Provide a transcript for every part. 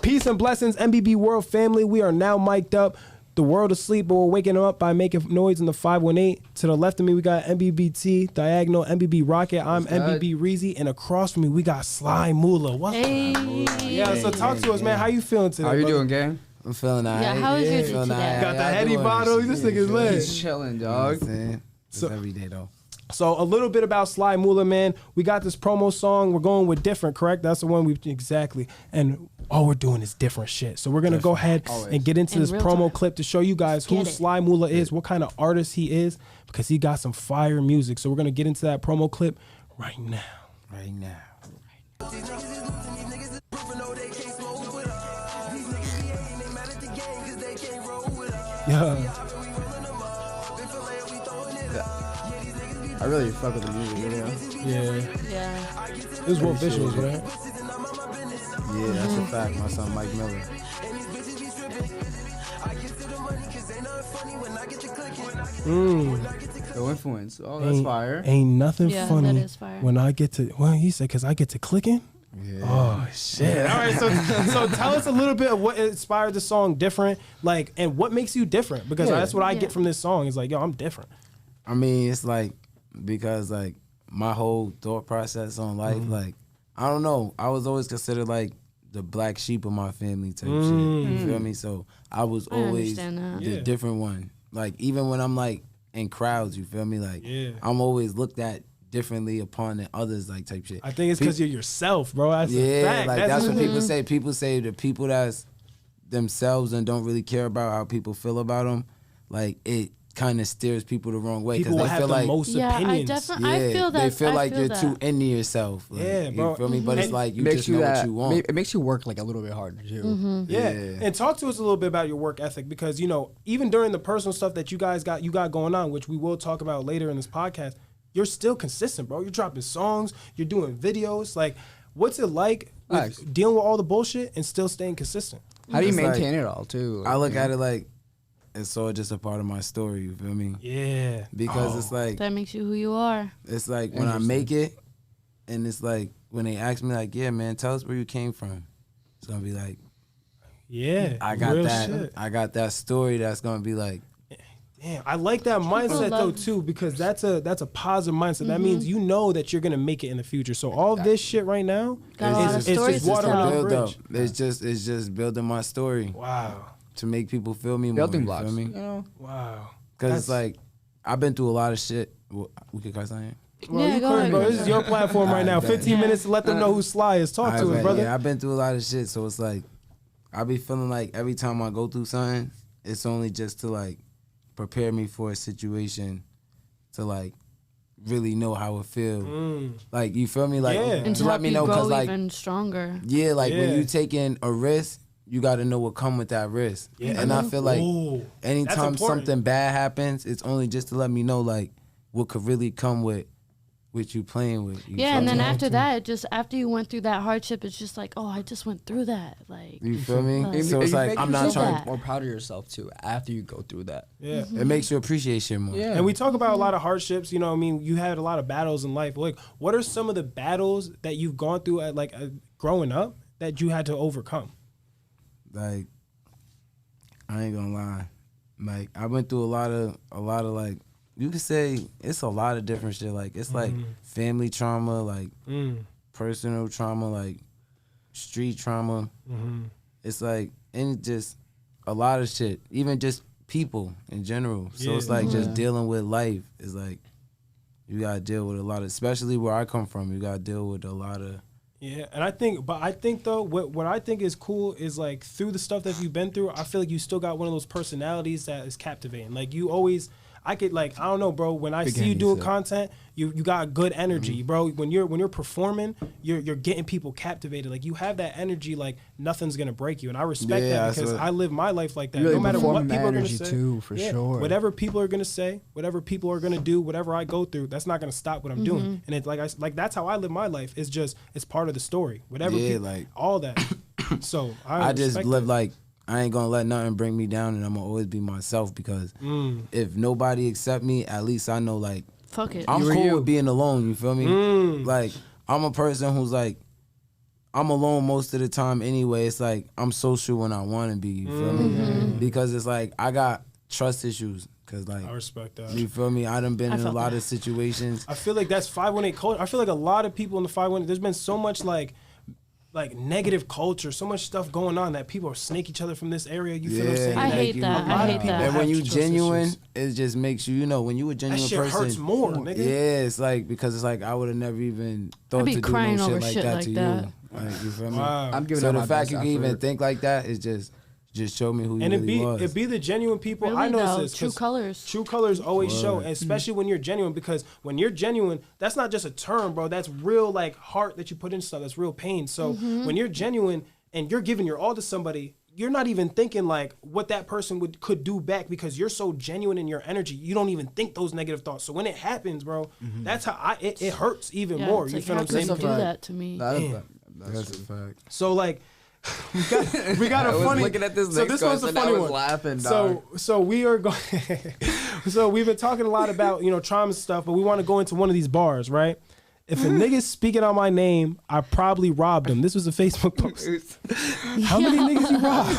Peace and blessings, Mbbwrld family. We are now mic'd up. The world asleep, but we're waking them up by making noise in the 518. To the left of me, we got MBBT, diagonal, MBB Rocket. I'm MBB Reezy, and across from me, we got Sly Mula. What's up? Yeah, so talk to us, man. How you feeling today? How you doing, gang? I'm feeling alright. Yeah, how is your day today? Got the heady bottle. This nigga's lit. He's chilling, dog. It's every day, though. So a little bit about Sly Mula, man. We got this promo song. We're going with different, correct? That's the one we exactly. And all we're doing is different shit. So we're gonna go ahead and get into this promo clip to show you guys who Sly Mula is, what kind of artist he is, because he got some fire music. So we're gonna get into that promo clip right now. Right now. Yeah. I really fuck with the music video. Yeah. It was what visuals, right? Yeah, that's a fact. My son Mike Miller. No influence. Oh, that's fire. Ain't nothing funny that is fire. when I get to, well, he said, because I get to clicking. Yeah. Oh, shit. All right, so tell us a little bit of what inspired the song Different, like, and what makes you different, because that's what I get from this song. It's like, yo, I'm different. I mean, it's like, because like my whole thought process on life, like, I don't know, I was always considered like the black sheep of my family type shit. You feel me? So I was always the different one. Like, even when I'm like in crowds, you feel me? Like, I'm always looked at differently upon than others, like type shit. I think it's because you're yourself, bro. That's a fact. Like that's what people say. People say the people that's themselves and don't really care about how people feel about them, like it kind of steers people the wrong way because they have feel the like most opinions. I feel that. They feel like you're too into yourself. Like, bro. You feel me? But it's like you makes just know what you want. It makes you work like a little bit harder too. Yeah, and talk to us a little bit about your work ethic, because you know, even during the personal stuff that you guys got going on, which we will talk about later in this podcast, you're still consistent, bro. You're dropping songs, you're doing videos. Like, what's it like with dealing with all the bullshit and still staying consistent? How do you maintain it all too? I look at it like it's all just a part of my story. You feel me? Yeah. Because it's like that makes you who you are. It's like when I make it, and it's like when they ask me like, "Yeah, man, tell us where you came from." It's gonna be like, "Yeah, I got real that. Shit. I got that story that's gonna be like." Damn, I like that mindset though too, because that's a positive mindset. That means you know that you're gonna make it in the future. So all this shit right now it's just water under the bridge. It's just building my story. Wow. To make people feel me more. Building blocks. Feel me? You know? Wow. Because it's like I've been through a lot of shit. We could cuss on here. Well, you could, bro. This is your platform right now. 15 minutes to let them know who Sly is. Talk to us, brother. Yeah, I've been through a lot of shit, so it's like I be feeling like every time I go through something, it's only just to like prepare me for a situation to like really know how it feel. Like, you feel me? Like and to let me know, because like even stronger. Yeah, like when you taking a risk, you got to know what come with that risk. Yeah. And I feel like anytime something bad happens, it's only just to let me know like what could really come with you playing with. And then after that, just after you went through that hardship, it's just like, oh, I just went through that. Like, you feel me? So it's like I'm not trying to more proud of yourself too after you go through that. Yeah, it makes you appreciate shit more. Yeah, and we talk about a lot of hardships. You know, I mean, you had a lot of battles in life. Like, what are some of the battles that you've gone through at like growing up that you had to overcome? Like, I ain't gonna lie. Like, I went through a lot of like, you could say it's a lot of different shit. Like, it's like family trauma, like personal trauma, like street trauma. It's like, and just a lot of shit. Even just people in general. So it's like just dealing with life is like, you gotta deal with a lot of, especially where I come from, you gotta deal with a lot of. Yeah, and I think though, what I think is cool is like through the stuff that you've been through, I feel like you still got one of those personalities that is captivating. Like, you always, I could like, I don't know, bro. When I see you doing content, you got good energy, bro. When you're performing, you're getting people captivated. Like, you have that energy. Like, nothing's gonna break you, and I respect that because I live my life like that. Really, no matter what people are gonna say, too, for sure. Whatever people are gonna say, whatever people are gonna do, whatever I go through, that's not gonna stop what I'm doing. And it's like that's how I live my life. It's just it's part of the story. Whatever, like all that. So I just live like. I ain't gonna let nothing bring me down, and I'm gonna always be myself because if nobody accept me, at least I know like fuck it. I'm cool with being alone. You feel me? Like, I'm a person who's like, I'm alone most of the time anyway. It's like I'm social when I want to be. You feel me? Because it's like I got trust issues. Cause like I respect that. You feel me? I done been in a lot of situations. I feel like that's 518 culture. I feel like a lot of people in the 518. There's been so much like negative culture, so much stuff going on that people are snake each other from this area. You feel what I'm saying? I hate that. I hate that. And when you genuine, it just makes you, when you a genuine that shit person, hurts more, nigga. Yeah, it's like because it's like I would have never even thought to do no shit like that to you. Like, you feel me? Wow. I'm giving so the fact you can even think like that is just show me who you really was. It be the genuine people. Really, I notice though, this. true colors. True colors always show, especially when you're genuine. Because when you're genuine, that's not just a term, bro. That's real, like heart that you put in stuff. That's real pain. So when you're genuine and you're giving your all to somebody, you're not even thinking like what that person could do back because you're so genuine in your energy. You don't even think those negative thoughts. So when it happens, bro, that's how it hurts even more. You feel what I'm saying? Do that to me. That's a fact. So like. we got a funny. Looking at this so this one's a funny one. Laughing, so we are going. So we've been talking a lot about trauma stuff, but we want to go into one of these bars, right? If a nigga's speaking on my name, I probably robbed him. This was a Facebook post. How many niggas you robbed?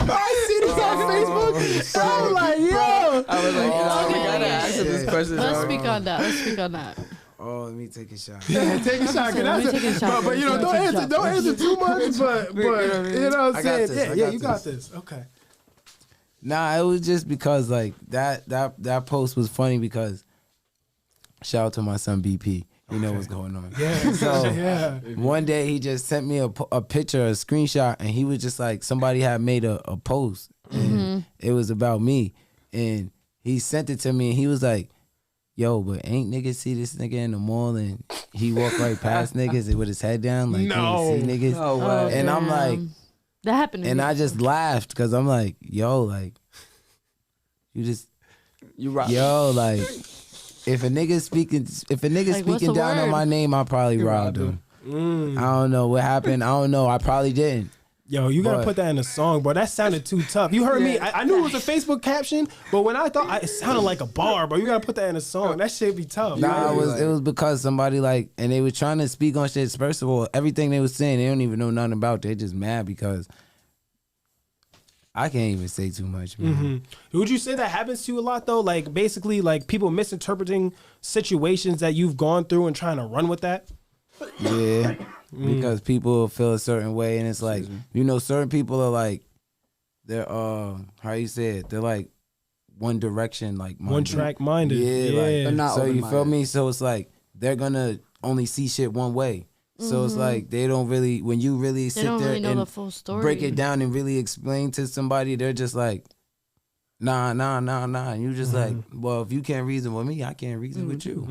I see this on Facebook. I was like, yo. I was like, we gotta answer this question. Let's speak on that. Oh, let me take a shot. Yeah, take a shot. But don't answer too much. But you know what I'm saying? Yeah, you got this. Okay. Nah, it was just because like that post was funny because shout out to my son BP. You know what's going on. Yeah. So yeah. One day he just sent me a picture, a screenshot, and he was just like somebody had made a post and it was about me, and he sent it to me and he was like, yo, but ain't niggas see this nigga in the mall and he walk right past niggas with his head down like no. See niggas. No way. And I'm like, that happened to and me. I just laughed because I'm like, yo, like you robbed. Yo, like if a nigga speaking down on my name, I probably robbed him. I don't know what happened. I don't know. I probably didn't. Yo, you gotta put that in a song, bro. That sounded too tough. You heard me. I knew it was a Facebook caption, but when I thought it sounded like a bar, bro. You gotta put that in a song. That shit be tough. Nah, it was because somebody like, and they were trying to speak on shit. First of all, everything they was saying, they don't even know nothing about. They're just mad because I can't even say too much, man. Would you say that happens to you a lot though? Like basically, like people misinterpreting situations that you've gone through and trying to run with that. Yeah. Because people feel a certain way, and it's like certain people are like they're how you say it? They're like one direction, like minded. One track minded. Yeah, like they're not so you open-minded. feel me? So it's like they're gonna only see shit one way. So it's like they don't really when you really sit there really know and the full story. break it down and really explain to somebody, they're just like nah. And you just like, well, if you can't reason with me, I can't reason with you.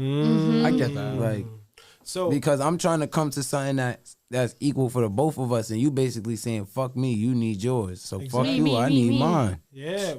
I get that. Like. So because I'm trying to come to something that's equal for the both of us, and you basically saying fuck me, you need yours, so fuck you, I need mine. Yeah,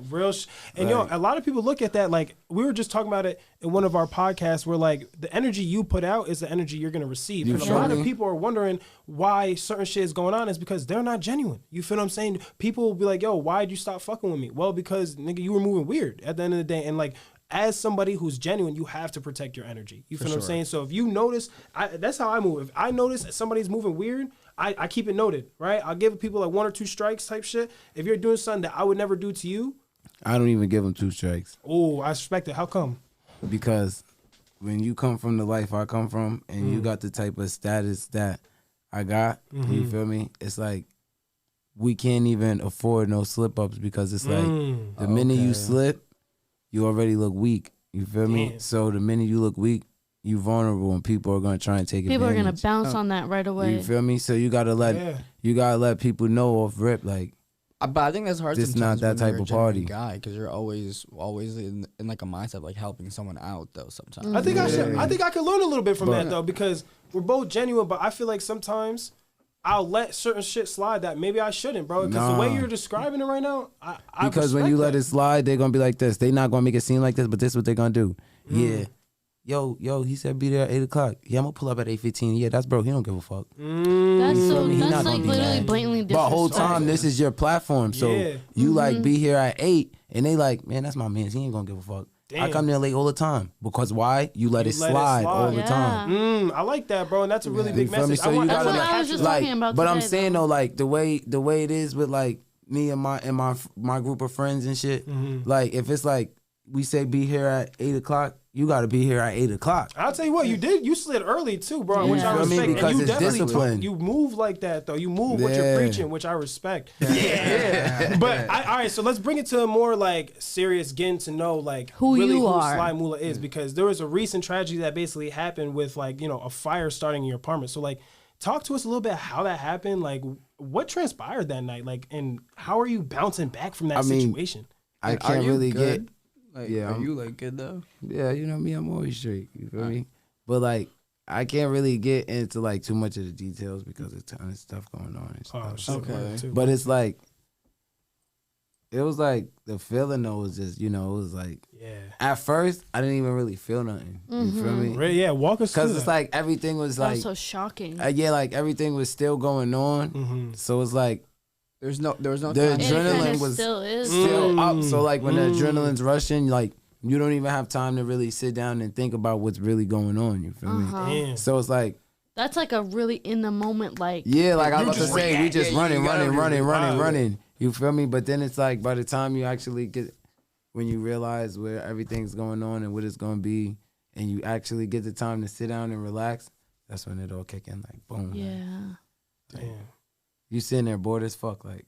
and a lot of people look at that like we were just talking about it in one of our podcasts where like the energy you put out is the energy you're gonna receive, and a lot of people are wondering why certain shit is going on is because they're not genuine. You feel what I'm saying? People will be like, yo, why'd you stop fucking with me? Well, because nigga, you were moving weird at the end of the day, and like. As somebody who's genuine, you have to protect your energy. You feel what I'm saying? So if you notice, that's how I move. If I notice that somebody's moving weird, I keep it noted, right? I'll give people like 1 or 2 strikes type shit. If you're doing something that I would never do to you. I don't even give them 2 strikes. Oh, I respect it. How come? Because when you come from the life I come from and you got the type of status that I got, you feel me? It's like we can't even afford no slip-ups because it's like the minute you slip, you already look weak. You feel me? So the minute you look weak, you vulnerable, and people are gonna try and take advantage. People are gonna bounce on that right away. You feel me? So you gotta let people know off rip like. But I think that's hard. It's not that type of party, guy, because you're always in like a mindset of like helping someone out though. Sometimes I think I think I could learn a little bit from that though, because we're both genuine, but I feel like sometimes. I'll let certain shit slide that maybe I shouldn't, bro. Because the way you're describing it right now, I because when you let it slide, they're gonna be like this. They're not gonna make it seem like this, but this is what they're gonna do. Yeah. Yo, he said be there at 8:00. Yeah, I'm gonna pull up at 8:15. Yeah, that's bro. He don't give a fuck. That's like literally blatantly disrespectful. But whole time, this is your platform. So you like be here at 8, and they like, man, that's my man. He ain't gonna give a fuck. I come there late all the time. Because why? You let it slide all the time. I like that, bro, and that's a really big feel me? message. So you That's gotta what I was just talking about But today, I'm saying though. though, like the way it is with like me and my group of friends and shit. Like if it's like we say be here at 8 o'clock, you got to be here at 8 o'clock. I'll tell you what, you slid early too, bro, which I You feel me? respect. Because and you it's definitely discipline. you move like that though. You move what you're preaching, which I respect. Yeah. But all right, so let's bring it to a more like serious, getting to know like Who really you who are. Sly Mula is, because there was a recent tragedy that basically happened with like, you know, a fire starting in your apartment. So like, talk to us a little bit how that happened, like what transpired that night, like, and how are you bouncing back from that situation? I Like, can't are you really good? get. Like, Yeah, are you like good though? Yeah, you know me, I'm always straight. You feel me? But like, I can't really get into like too much of the details because there's a ton of stuff going on and stuff. shit, Okay. too. But it's like, it was like the feeling though was just, you know, it was like Yeah. at first I didn't even really feel nothing. You feel me? Really, yeah, walk us through Because it's that. like everything was That like was so shocking. yeah, like everything was still going on. So it's like There was no the time. It adrenaline kinda was still is. still up. So like when the adrenaline's rushing, like you don't even have time to really sit down and think about what's really going on. You feel me? Damn. So it's like. That's like a really in the moment, like Yeah, like I was You about to just say, we just running. wild. You feel me? But then it's like by the time you actually get, when you realize where everything's going on and what it's going to be, and you actually get the time to sit down and relax, that's when it all kick in. Like boom. yeah. Damn. You sitting there bored as fuck. Like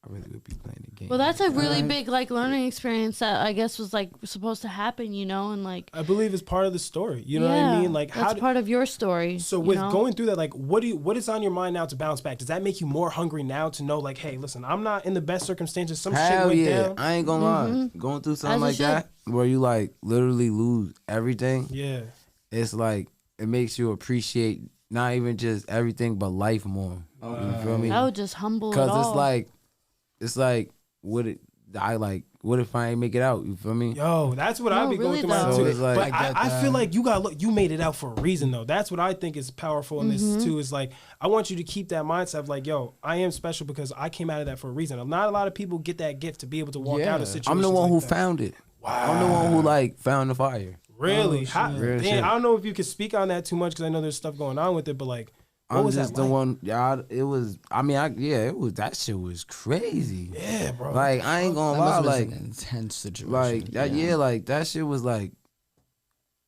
I really would be playing the game. Well, that's a really big like learning experience that I guess was like supposed to happen, you know, and like I believe it's part of the story. You know what I mean? Like that's part of your story. So you with know? going through that, like, what is on your mind now to bounce back? Does that make you more hungry now to know, like, hey, listen, I'm not in the best circumstances. Some shit Hell went yeah, down. I ain't gonna lie. Going through something As like it that, where you like literally lose everything, Yeah. it's like it makes you appreciate not even just everything but life more. You feel me? that would just humble it all. Because it's like what if I ain't make it out? You feel me? Yo, that's what I be really going through my though. mind So too. it's like- But I get I feel that. like you made it out for a reason though. That's what I think is powerful in this too. Is like I want you to keep that mindset of like, yo, I am special because I came out of that for a reason. Not a lot of people get that gift to be able to walk out of situations. I'm the one like who that. found it. Wow. I'm the one who like found the fire. Really? Real Damn, shit. I don't know if you could speak on that too much because I know there's stuff going on with it. But like, what I'm was just that the like? one. Yeah, it was. I mean, it was. That shit was crazy. Yeah, bro. Like I ain't gonna That lie. must have Like been an intense situation. like that. Yeah. Like that shit was like.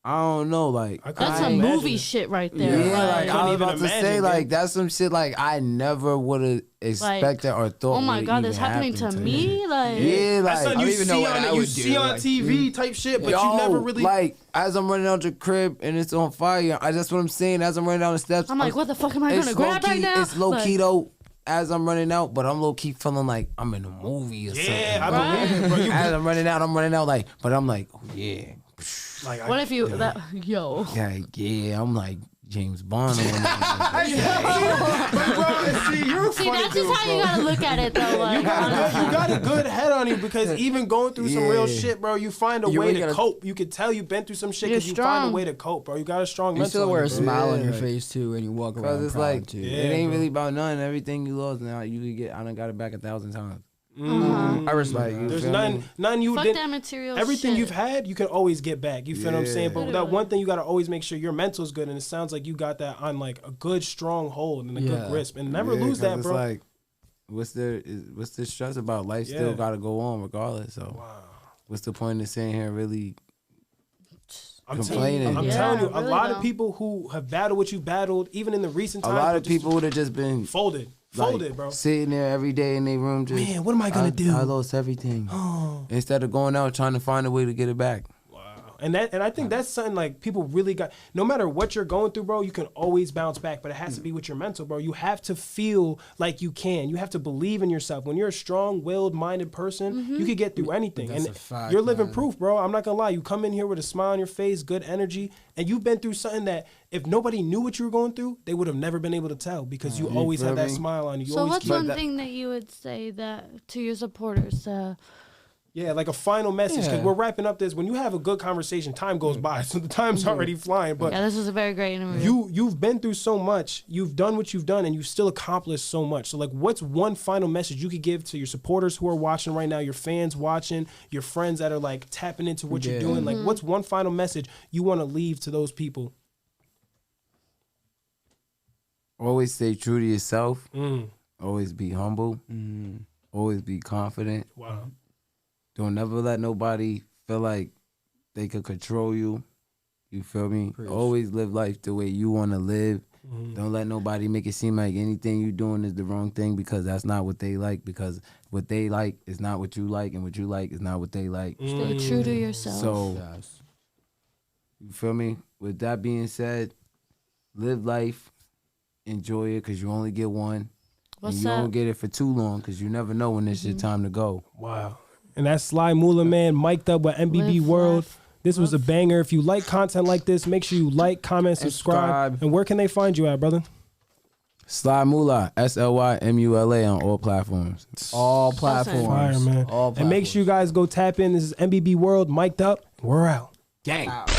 I don't know. Like I couldn't that's I some imagine movie it. shit right yeah, there. like I couldn't was even about to imagine, say, man. like that's some shit like I never would have expected or thought. oh my would god, even this happening to happen me? Like Yeah, That's like something I you don't even know see what on I you would see do, on like, TV type shit, but you never really like as I'm running out the crib and it's on fire. That's what I'm saying. As I'm running down the steps, I'm like, what the fuck am I gonna grab right now? It's low Like, key though. As I'm running out, but I'm low key feeling like I'm in a movie or something. Yeah, I Right. believe it, bro. You As I'm running out like, but I'm like, oh yeah, like What if you yo? yeah. I'm like James Bond. Or whatever. see, you're See, funny that's dude, just how you bro. gotta look at it though. Like, You got a good head on you because even going through some real shit, bro, you find a You way really to gotta- cope. You could tell you've been through some shit You're because you find a strong. way to cope, bro. You got a strong You mental. still wear a on you, bro. smile on your Yeah. face too, and you walk Cause around it's proud like too. it Yeah, ain't bro. really about nothing. Everything you lost now, you could get. I done got it back 1,000 times. I respect Like, that. There's feel none me? you fuck didn't. that material. Everything shit. you've had, you can always get back. You feel what I'm saying? But that Literally. one thing you got to always make sure your mental's good, and it sounds like you got that on like a good strong hold and a good Yeah. grasp, and never Yeah, lose 'cause that, it's bro. like, what's the stress about? Life Yeah. still got to go on regardless. So, Wow. what's the point of sitting here really? I'm complaining. I'm Yeah, telling you, a really lot though. of people who have battled what you battled, even in the recent A times, lot but of just people would have just been folded, like, bro. sitting there every day in their room. Just Man, what am I gonna do? I lost everything. Instead of going out trying to find a way to get it back. And I think that's something like people really got. No matter what you're going through, bro, you can always bounce back. But it has to be with your mental, bro. You have to feel like you can. You have to believe in yourself. When you're a strong-willed, minded person, you can get through anything. That's And a fact, you're living man. proof, bro. I'm not gonna lie. You come in here with a smile on your face, good energy, and you've been through something that if nobody knew what you were going through, they would have never been able to tell because you always feel had that me? smile on you. You So always what's keep- one thing that you would say that to your supporters? Yeah, like a final message, because Yeah. we're wrapping up this. When you have a good conversation, time goes by, so the time's already flying. But Yeah, this was a very great interview. you've been through so much, you've done what you've done, and you've still accomplished so much. So like, what's one final message you could give to your supporters who are watching right now, your fans watching, your friends that are like tapping into what you're doing? Like, what's one final message you want to leave to those people? Always stay true to yourself. Always be humble. Always be confident. Wow. Don't never let nobody feel like they could control you. You feel me? Preach. Always live life the way you want to live. Don't let nobody make it seem like anything you doing is the wrong thing, because that's not what they like. Because what they like is not what you like, and what you like is not what they like. Stay true to yourself. So, Yes. you feel me? With that being said, live life, enjoy it, because you only get one. What's and you up? don't get it for too long, because you never know when it's your time to go. Wow. And that's Sly Mula, man, mic'd up with MBB Live World. life. This was a banger. If you like content like this, make sure you like, comment, subscribe. And where can they find you at, brother? Sly Mula, SLYMULA on all platforms. All That's platforms. Fire, man. All And make sure you guys go tap in. This is MBB World, mic'd up. We're out. Gang. Out.